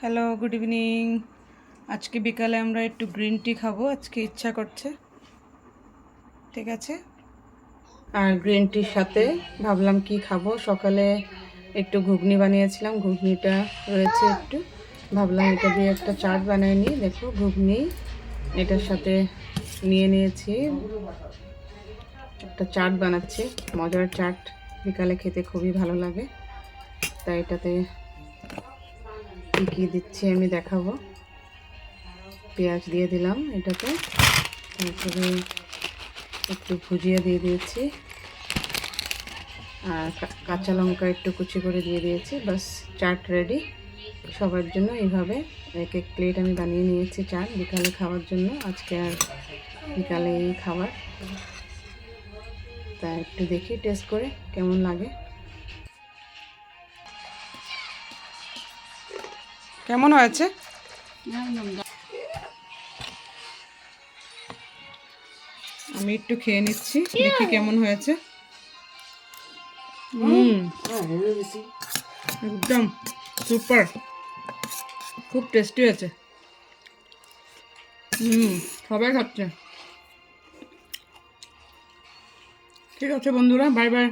Hello, good evening. আজকে বিকালে আমরা একটু গ্রিন টি খাবো, আজকে ইচ্ছা করছে। ঠিক আছে। আর গ্রিন টির সাথে ভাবলাম কি খাবো, সকালে একটু ঘুগনি বানিয়েছিলাম, ঘুগনিটা রয়েছে একটু, ভাবলাম এটা দিয়ে একটা চাট বানিয়ে নিই। দেখো ঘুগনি এটার সাথে নিয়ে নিয়েছি, একটা চাট বানাচ্ছি, মজার চাট, বিকালে খেতে খুবই ভালো লাগে। তাই এটাতে কী কী দিচ্ছি আমি দেখাবো। পেঁয়াজ দিয়ে দিলাম এটাতে, তারপরে একটু ভুজিয়া দিয়ে দিয়েছি, আর কাঁচা লঙ্কা একটু কুচি করে দিয়ে দিয়েছি। বাস চাট রেডি সবার জন্য। এইভাবে এক এক প্লেট আমি বানিয়ে নিয়েছি চাট বিকালে খাওয়ার জন্য। আজকে আর বিকালে এই খাবার, তাই একটু দেখি টেস্ট করে কেমন লাগে। কেমন হয়েছে? আমি একটু খেয়ে নিচ্ছি, দেখি কেমন হয়েছে। একদম সুপার, খুব টেস্টি হয়েছে। সবাই খাচ্ছে। ঠিক আছে বন্ধুরা, বাই বাই।